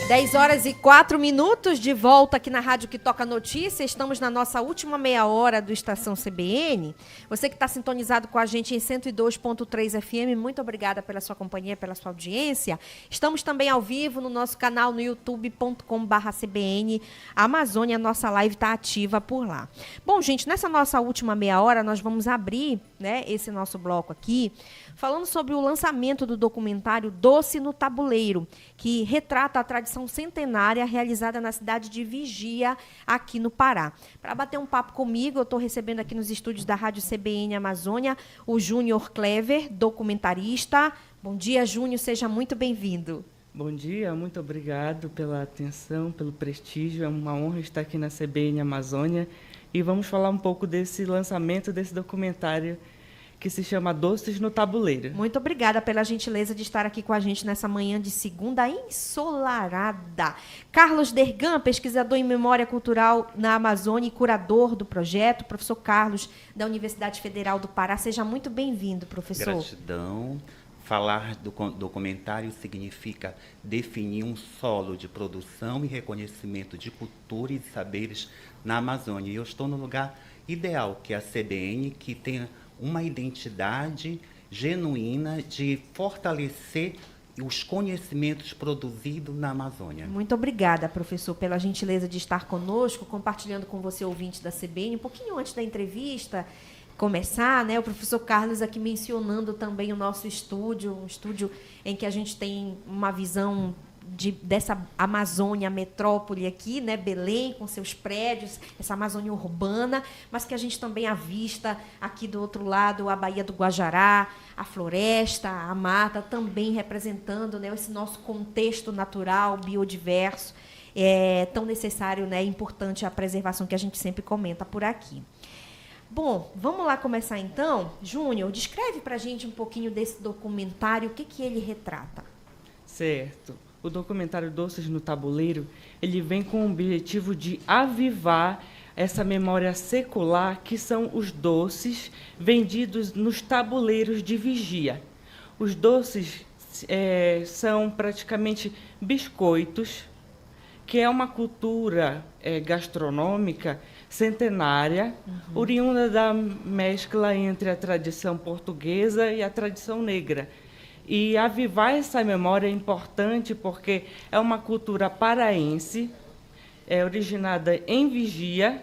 10h04, de volta aqui na Rádio que Toca Notícia. Estamos na nossa última meia hora do Estação CBN. Você que está sintonizado com a gente em 102.3 FM, muito obrigada pela sua companhia, pela sua audiência. Estamos também ao vivo no nosso canal no youtube.com/CBN Amazônia. Nossa live está ativa por lá. Bom, gente, nessa nossa última meia hora, nós vamos abrir, né, esse nosso bloco aqui, falando sobre o lançamento do documentário Doce no Tabuleiro, que retrata a tradição centenária realizada na cidade de Vigia, aqui no Pará. Para bater um papo comigo, eu estou recebendo aqui nos estúdios da Rádio CBN Amazônia o Júnior Clever, documentarista. Bom dia, Júnior, seja muito bem-vindo. Bom dia, muito obrigado pela atenção, pelo prestígio. É uma honra estar aqui na CBN Amazônia e vamos falar um pouco desse lançamento desse documentário que se chama Doces no Tabuleiro. Muito obrigada pela gentileza de estar aqui com a gente nessa manhã de segunda ensolarada. Carlos Dergan, pesquisador em memória cultural na Amazônia e curador do projeto. Professor Carlos, da Universidade Federal do Pará. Seja muito bem-vindo, professor. Gratidão. Falar do documentário significa definir um solo de produção e reconhecimento de culturas e saberes na Amazônia. E eu estou no lugar ideal, que é a CBN, que tem uma identidade genuína de fortalecer os conhecimentos produzidos na Amazônia. Muito obrigada, professor, pela gentileza de estar conosco, compartilhando com você, ouvinte da CBN. Um pouquinho antes da entrevista começar, né, o professor Carlos aqui mencionando também o nosso estúdio, um estúdio em que a gente tem uma visão dessa Amazônia metrópole aqui, né, Belém, com seus prédios, essa Amazônia urbana, mas que a gente também avista aqui do outro lado a Baía do Guajará, a floresta, a mata, também representando, né, esse nosso contexto natural, biodiverso, tão necessário, né, importante a preservação que a gente sempre comenta por aqui. Bom, vamos lá começar então. Júnior, descreve para a gente um pouquinho desse documentário, o que ele retrata. Certo. O documentário Doces no Tabuleiro, ele vem com o objetivo de avivar essa memória secular que são os doces vendidos nos tabuleiros de Vigia. Os doces são praticamente biscoitos, que é uma cultura gastronômica centenária, oriunda da mescla entre a tradição portuguesa e a tradição negra. E avivar essa memória é importante porque é uma cultura paraense, originada em Vigia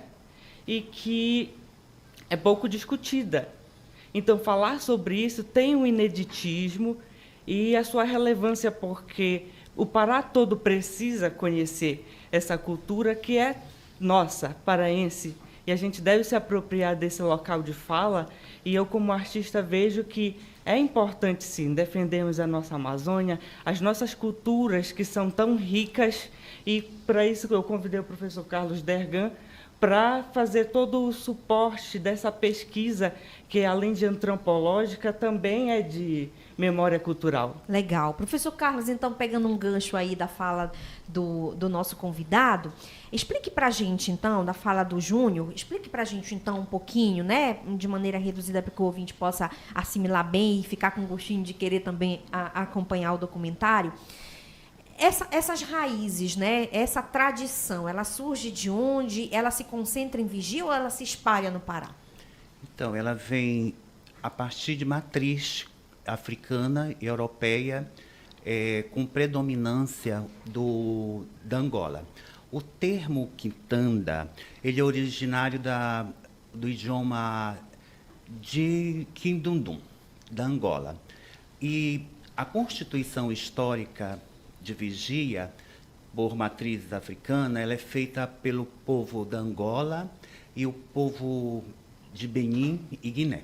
e que é pouco discutida. Então, falar sobre isso tem um ineditismo e a sua relevância, porque o Pará todo precisa conhecer essa cultura que é nossa, paraense, e a gente deve se apropriar desse local de fala. E eu, como artista, vejo que é importante, sim, defendermos a nossa Amazônia, as nossas culturas que são tão ricas, e para isso eu convidei o professor Carlos Dergan para fazer todo o suporte dessa pesquisa, que além de antropológica, também é de memória cultural. Legal. Professor Carlos, então, pegando um gancho aí da fala do nosso convidado, explique para a gente, então, da fala do Júnior, explique para a gente, então, um pouquinho, né, de maneira reduzida, para que o ouvinte possa assimilar bem e ficar com gostinho de querer também acompanhar o documentário. Essas raízes, né, essa tradição, ela surge de onde? Ela se concentra em Vigia ou ela se espalha no Pará? Então, ela vem a partir de matriz africana e europeia, com predominância da Angola. O termo quitanda, ele é originário do idioma de Quindundum, da Angola. E a constituição histórica de Vigia, por matriz africana, ela é feita pelo povo da Angola e o povo de Benin e Guiné.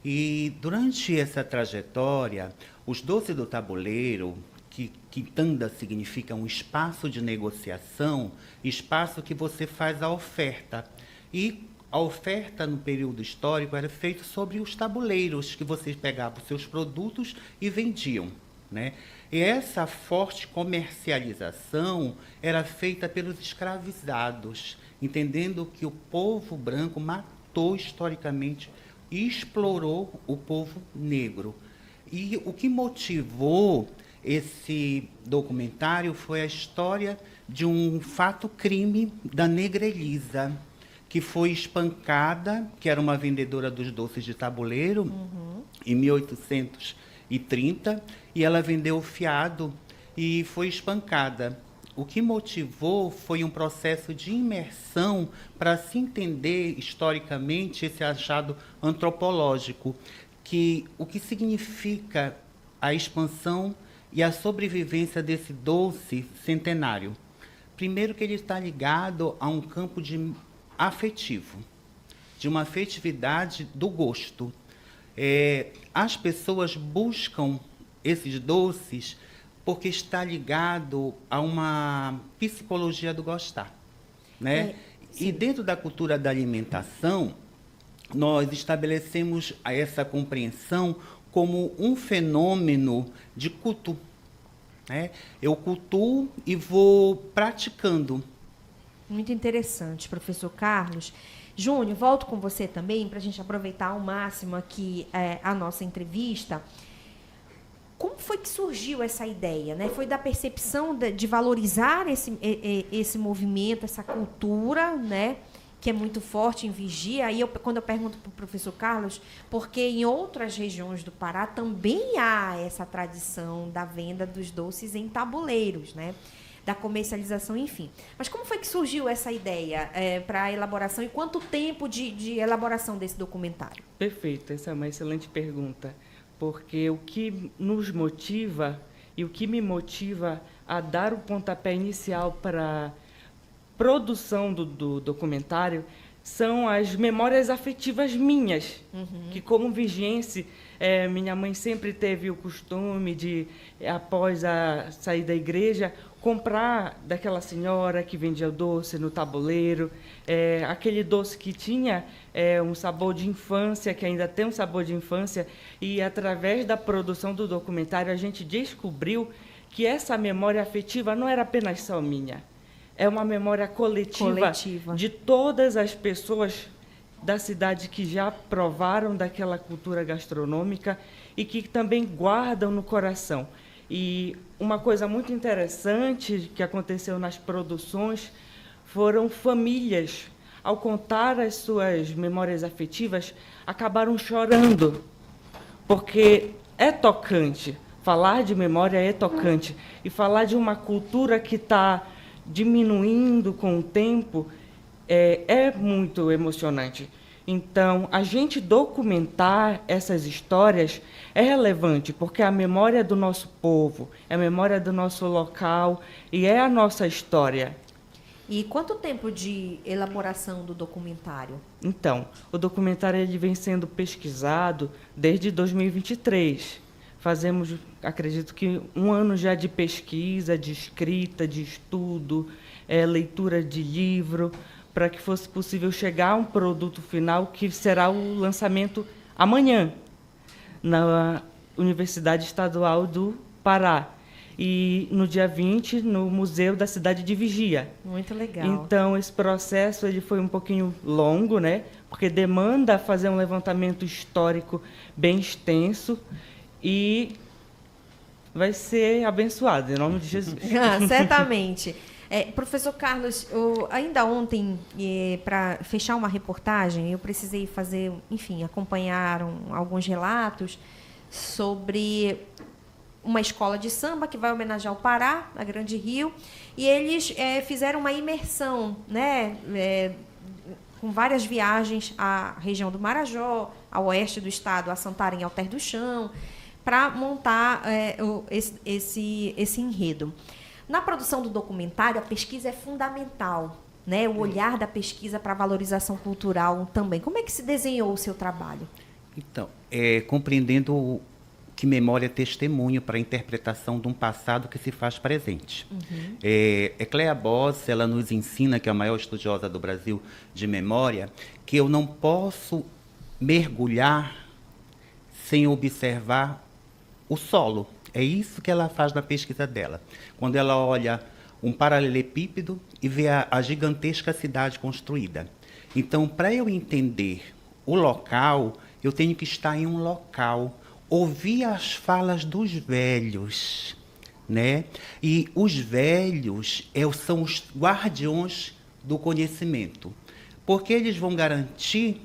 E durante essa trajetória, os doces do tabuleiro, que quitanda significa um espaço de negociação, espaço que você faz a oferta. E a oferta no período histórico era feita sobre os tabuleiros, que vocês pegavam os seus produtos e vendiam, né? E essa forte comercialização era feita pelos escravizados, entendendo que o povo branco matou historicamente e explorou o povo negro. E o que motivou esse documentário foi a história de um fato-crime da Negra Elisa, que foi espancada, que era uma vendedora dos doces de tabuleiro, em 1830, e ela vendeu fiado e foi espancada. O que motivou foi um processo de imersão para se entender historicamente esse achado antropológico, o que significa a expansão e a sobrevivência desse doce centenário. Primeiro que ele está ligado a um campo afetivo, de uma afetividade do gosto. As pessoas buscam esses doces porque está ligado a uma psicologia do gostar, né? E dentro da cultura da alimentação, nós estabelecemos essa compreensão como um fenômeno de culto, né? Eu cultuo e vou praticando. Muito interessante, professor Carlos. Júnior, volto com você também para a gente aproveitar ao máximo aqui a nossa entrevista. Como foi que surgiu essa ideia, né? Foi da percepção de valorizar esse movimento, essa cultura, né? Que é muito forte em Vigia. Aí, quando eu pergunto para o professor Carlos, porque em outras regiões do Pará também há essa tradição da venda dos doces em tabuleiros, né? Da comercialização, enfim. Mas como foi que surgiu essa ideia para a elaboração e quanto tempo de elaboração desse documentário? Perfeito, essa é uma excelente pergunta, porque o que nos motiva e o que me motiva a dar o pontapé inicial para a produção do documentário são as memórias afetivas minhas, que como vigiense, minha mãe sempre teve o costume de, após sair da igreja, comprar daquela senhora que vendia o doce no tabuleiro, aquele doce que tinha um sabor de infância, que ainda tem um sabor de infância, e através da produção do documentário a gente descobriu que essa memória afetiva não era apenas só minha, é uma memória coletiva de todas as pessoas da cidade que já provaram daquela cultura gastronômica e que também guardam no coração. E uma coisa muito interessante que aconteceu nas produções foram famílias, ao contar as suas memórias afetivas, acabaram chorando, porque é tocante. Falar de memória é tocante. E falar de uma cultura que está diminuindo com o tempo é muito emocionante. Então, a gente documentar essas histórias é relevante, porque é a memória do nosso povo, é a memória do nosso local e é a nossa história. E quanto tempo de elaboração do documentário? Então, o documentário ele vem sendo pesquisado desde 2023. Fazemos, acredito que, 1 ano já de pesquisa, de escrita, de estudo, leitura de livro, para que fosse possível chegar a um produto final que será o lançamento amanhã, na Universidade Estadual do Pará. E no dia 20, no Museu da Cidade de Vigia. Muito legal. Então, esse processo ele foi um pouquinho longo, né? Porque demanda fazer um levantamento histórico bem extenso e vai ser abençoado, em nome de Jesus. Certamente. Professor Carlos, ainda ontem, para fechar uma reportagem, eu precisei fazer, enfim, acompanhar alguns relatos sobre uma escola de samba que vai homenagear o Pará, a Grande Rio, e eles fizeram uma imersão, né, com várias viagens à região do Marajó, ao oeste do estado, a Santarém, Alter do Chão, para montar esse enredo. Na produção do documentário, a pesquisa é fundamental, né? O olhar da pesquisa para a valorização cultural também. Como é que se desenhou o seu trabalho? Então, compreendendo que memória é testemunho para a interpretação de um passado que se faz presente. Cléa Boss, ela nos ensina, que é a maior estudiosa do Brasil de memória, que eu não posso mergulhar sem observar o solo. É isso que ela faz na pesquisa dela. Quando ela olha um paralelepípedo e vê a gigantesca cidade construída. Então, para eu entender o local, eu tenho que estar em um local, ouvir as falas dos velhos, né? E os velhos são os guardiões do conhecimento, porque eles vão garantir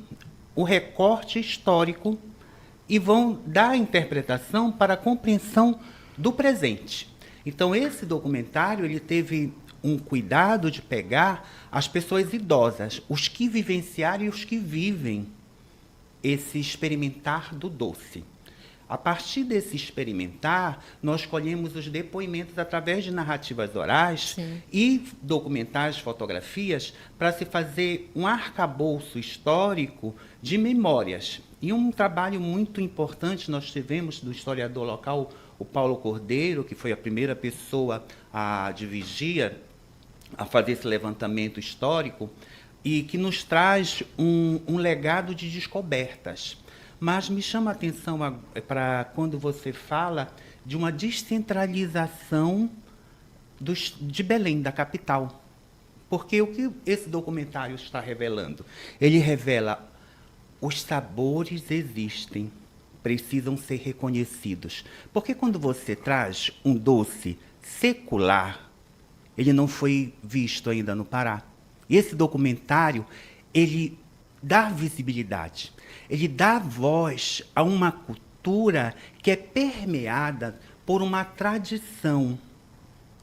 o recorte histórico e vão dar a interpretação para a compreensão do presente. Então, esse documentário ele teve um cuidado de pegar as pessoas idosas, os que vivenciaram e os que vivem esse experimentar do doce. A partir desse experimentar, nós colhemos os depoimentos através de narrativas orais e documentais, fotografias, para se fazer um arcabouço histórico de memórias. E um trabalho muito importante nós tivemos do historiador local, o Paulo Cordeiro, que foi a primeira pessoa de Vigia a fazer esse levantamento histórico, e que nos traz um legado de descobertas. Mas me chama a atenção para quando você fala de uma descentralização de Belém, da capital. Porque o que esse documentário está revelando? Ele revela os sabores existem, precisam ser reconhecidos. Porque quando você traz um doce secular, ele não foi visto ainda no Pará. E esse documentário, ele dá visibilidade, ele dá voz a uma cultura que é permeada por uma tradição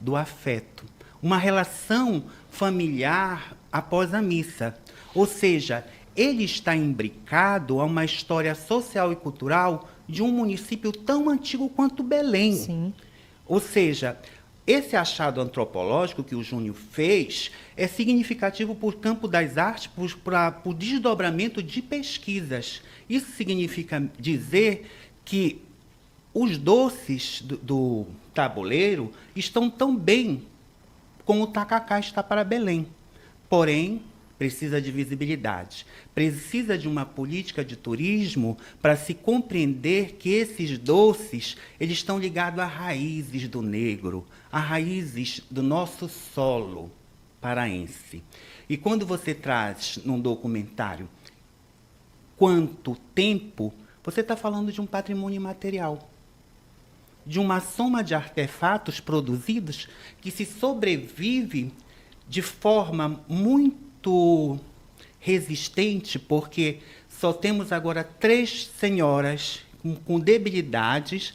do afeto, uma relação familiar após a missa. Ou seja, ele está imbricado a uma história social e cultural de um município tão antigo quanto Belém. Sim. Ou seja, esse achado antropológico que o Júnior fez é significativo por campo das artes, por desdobramento de pesquisas. Isso significa dizer que os doces do tabuleiro estão tão bem como o tacacá está para Belém. Porém, precisa de visibilidade, precisa de uma política de turismo para se compreender que esses doces eles estão ligados a raízes do negro, a raízes do nosso solo paraense. E quando você traz num documentário quanto tempo, você está falando de um patrimônio imaterial, de uma soma de artefatos produzidos que se sobrevive de forma muito resistente, porque só temos agora 3 senhoras com debilidades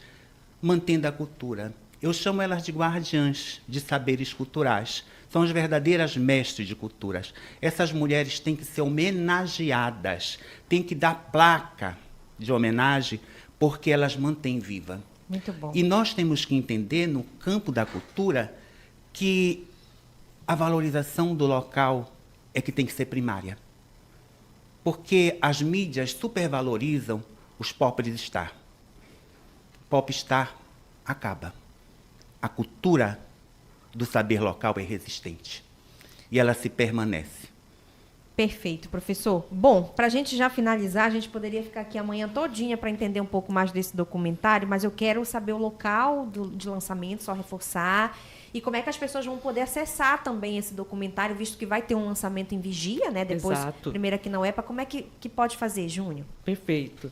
mantendo a cultura. Eu chamo elas de guardiãs de saberes culturais. São as verdadeiras mestres de culturas. Essas mulheres têm que ser homenageadas, têm que dar placa de homenagem, porque elas mantêm viva. Muito bom. E nós temos que entender, no campo da cultura, que a valorização do local é que tem que ser primária. Porque as mídias supervalorizam os popstar. Popstar acaba. A cultura do saber local é resistente. E ela se permanece. Perfeito, professor. Bom, para a gente já finalizar, a gente poderia ficar aqui amanhã todinha para entender um pouco mais desse documentário, mas eu quero saber o local de lançamento, só reforçar, e como é que as pessoas vão poder acessar também esse documentário, visto que vai ter um lançamento em Vigia, né? Depois, Exato. primeiro aqui na UEPA. Como é que pode fazer, Júnior? Perfeito.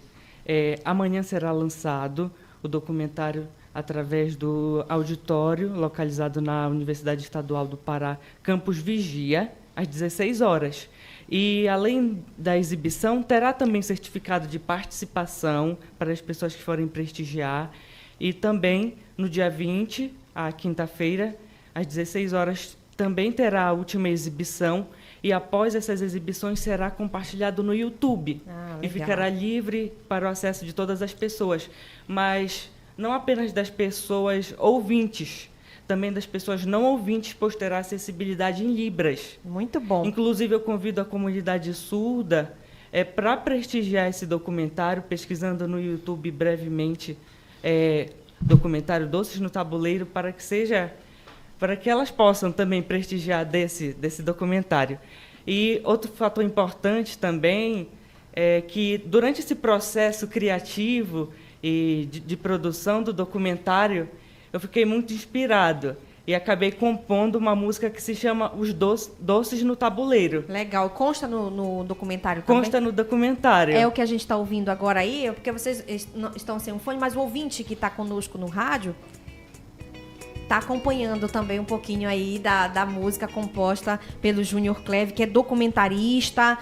Amanhã será lançado o documentário através do auditório localizado na Universidade Estadual do Pará, Campus Vigia, às 16 horas. E, além da exibição, terá também certificado de participação para as pessoas que forem prestigiar. E também, no dia 20, a quinta-feira, às 16 horas, também terá a última exibição. E, após essas exibições, será compartilhado no YouTube. E ficará livre para o acesso de todas as pessoas. Mas não apenas das pessoas ouvintes, também das pessoas não ouvintes, pois terá acessibilidade em Libras. Muito bom. Inclusive, eu convido a comunidade surda para prestigiar esse documentário, pesquisando no YouTube brevemente documentário Doces no Tabuleiro, para que elas possam também prestigiar desse documentário. E outro fator importante também é que, durante esse processo criativo e de produção do documentário, eu fiquei muito inspirado e acabei compondo uma música que se chama Os Doces no Tabuleiro. Legal. Consta no documentário também? Consta no documentário. É o que a gente está ouvindo agora aí, porque vocês estão sem um fone, mas o ouvinte que está conosco no rádio tá acompanhando também um pouquinho aí da música composta pelo Júnior Cleve, que é documentarista,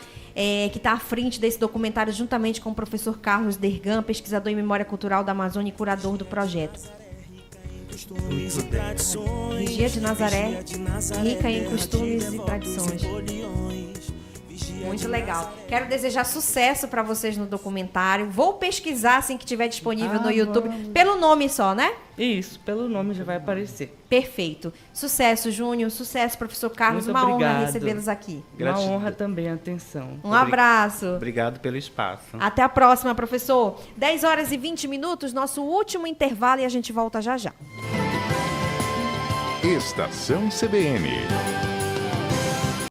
que está à frente desse documentário juntamente com o professor Carlos Dergan, pesquisador em memória cultural da Amazônia e curador do projeto. Vigia de Nazaré, rica em costumes e tradições. Muito legal. Quero desejar sucesso para vocês no documentário. Vou pesquisar assim que estiver disponível no YouTube. Pelo nome só, né? Isso, pelo nome já vai aparecer. Perfeito. Sucesso, Júnior. Sucesso, professor Carlos. Muito Uma obrigado. honra recebê-los aqui. Gratidão. Uma honra também a atenção. Um abraço. Obrigado pelo espaço. Até a próxima, professor. 10 horas e 20 minutos, nosso último intervalo e a gente volta já já. Estação CBN.